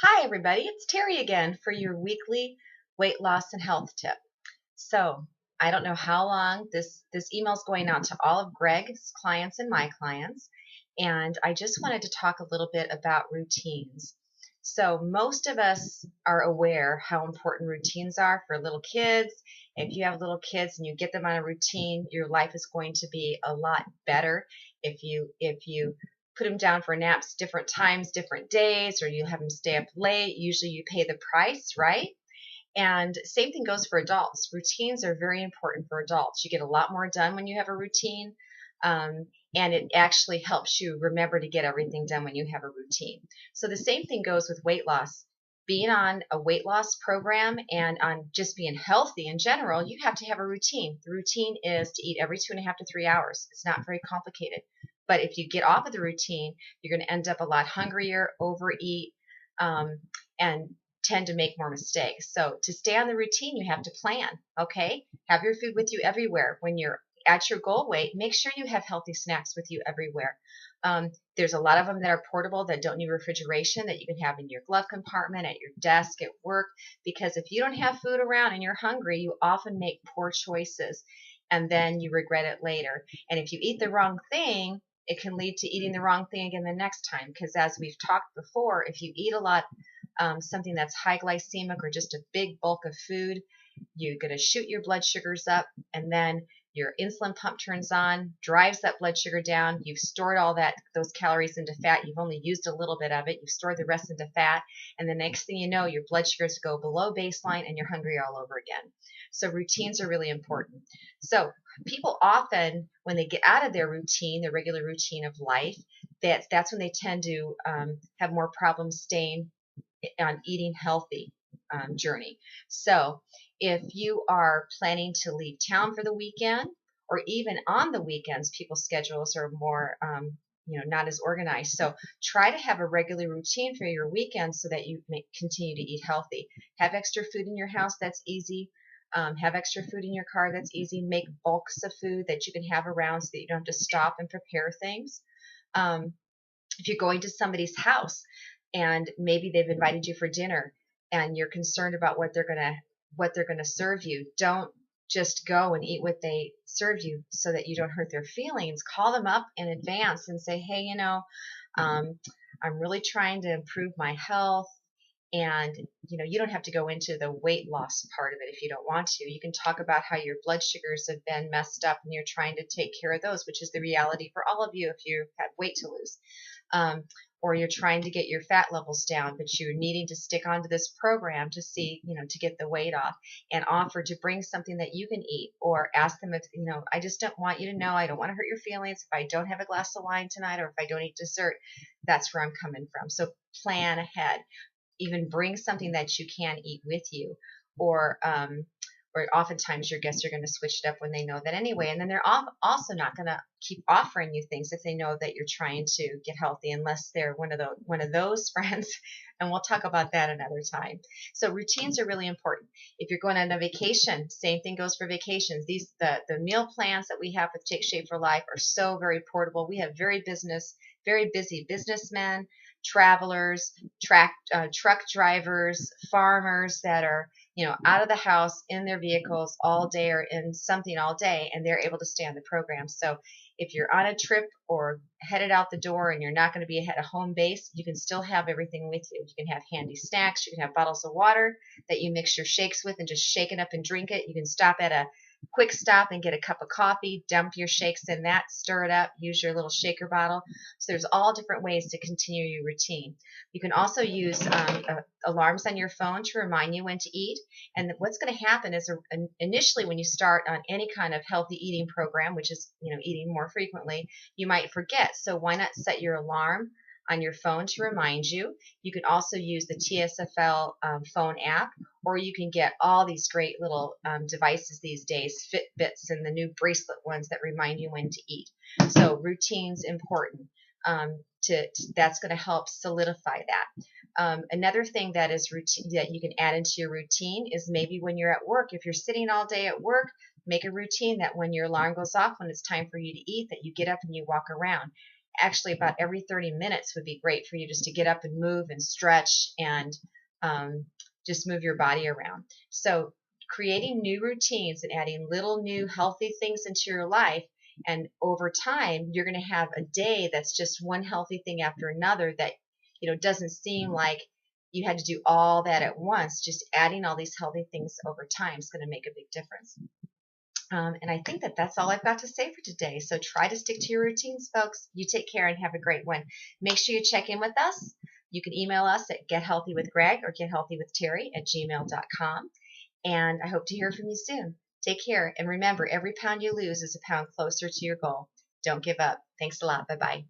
Hi, everybody. It's Terry again for your weekly weight loss and health tip. So, I don't know how long this email is going out to all of Greg's clients and my clients, and I just wanted to talk a little bit about routines. So, most of us are aware how important routines are for little kids. If you have little kids and you get them on a routine, your life is going to be a lot better. If you put them down for naps different times, different days, or you have them stay up late, usually you pay the price, right? And same thing goes for adults. Routines are very important for adults. You get a lot more done when you have a routine, um, and it actually helps you remember to get everything done when you have a routine. So the same thing goes with weight loss. Being on a weight loss program and on just being healthy in general, you have to have a routine. The routine is to eat every 2.5 to 3 hours. It's not very complicated. But if you get off of the routine, you're going to end up a lot hungrier, overeat, um, and tend to make more mistakes. So to stay on the routine, you have to plan, okay? Have your food with you everywhere. When you're at your goal weight, make sure you have healthy snacks with you everywhere. There's a lot of them that are portable that don't need refrigeration that you can have in your glove compartment, at your desk, at work, because if you don't have food around and you're hungry, you often make poor choices and then you regret it later. And if you eat the wrong thing, it can lead to eating the wrong thing again the next time, because as we've talked before, if you eat a lot something that's high glycemic or just a big bulk of food, you're going to shoot your blood sugars up, and then your insulin pump turns on, drives that blood sugar down. You've stored all those calories into fat. You've only used a little bit of it. You've stored the rest into fat, and the next thing you know, your blood sugars go below baseline, and you're hungry all over again. So routines are really important. So people often, when they get out of their routine, their regular routine of life, that's when they tend to have more problems staying on eating healthy journey. So if you are planning to leave town for the weekend, or even on the weekends, people's schedules are more not as organized. So try to have a regular routine for your weekends so that you may continue to eat healthy. Have extra food in your house, that's easy. Have extra food in your car, that's easy. Make bulks of food that you can have around so that you don't have to stop and prepare things. Um, if you're going to somebody's house and maybe they've invited you for dinner and you're concerned about what they're going to serve you, don't just go and eat what they serve you so that you don't hurt their feelings. Call them up in advance and say, hey, um, I'm really trying to improve my health. And you don't have to go into the weight loss part of it if you don't want to. You can talk about how your blood sugars have been messed up and you're trying to take care of those, which is the reality for all of you if you have weight to lose. um, or you're trying to get your fat levels down, but you're needing to stick onto this program to see, to get the weight off, and offer to bring something that you can eat, or ask them if, I just don't want you to know, I don't want to hurt your feelings if I don't have a glass of wine tonight, or if I don't eat dessert. That's where I'm coming from. So plan ahead. Even bring something that you can eat with you, or oftentimes your guests are going to switch it up when they know that anyway. And then they're also not going to keep offering you things if they know that you're trying to get healthy, unless they're one of those friends. And we'll talk about that another time. So routines are really important. If you're going on a vacation, same thing goes for vacations. The meal plans that we have with Take Shape for Life are so very portable. We have very busy businessmen, travelers, truck drivers, farmers that are out of the house in their vehicles all day or in something all day, and they're able to stay on the program. So if you're on a trip or headed out the door and you're not going to be at a home base, you can still have everything with you. You can have handy snacks. You can have bottles of water that you mix your shakes with and just shake it up and drink it. You can stop at a quick stop and get a cup of coffee, dump your shakes in that, stir it up, use your little shaker bottle. So there's all different ways to continue your routine. You can also use alarms on your phone to remind you when to eat. And what's going to happen is initially when you start on any kind of healthy eating program, which is eating more frequently, you might forget. So why not set your alarm on your phone to remind you? You can also use the TSFL phone app, or you can get all these great little devices these days, Fitbits and the new bracelet ones that remind you when to eat. So routine's important. That's going to help solidify that. Another thing that is routine that you can add into your routine is maybe when you're at work. If you're sitting all day at work, make a routine that when your alarm goes off, when it's time for you to eat, that you get up and you walk around. actually about every 30 minutes would be great for you, just to get up and move and stretch and just move your body around. So creating new routines and adding little new healthy things into your life, and over time you're going to have a day that's just one healthy thing after another, that doesn't seem like you had to do all that at once. Just adding all these healthy things over time is going to make a big difference. And I think that that's all I've got to say for today. So try to stick to your routines, folks. You take care and have a great one. Make sure you check in with us. You can email us at gethealthywithgreg or gethealthywithterry@gmail.com. And I hope to hear from you soon. Take care. And remember, every pound you lose is a pound closer to your goal. Don't give up. Thanks a lot. Bye-bye.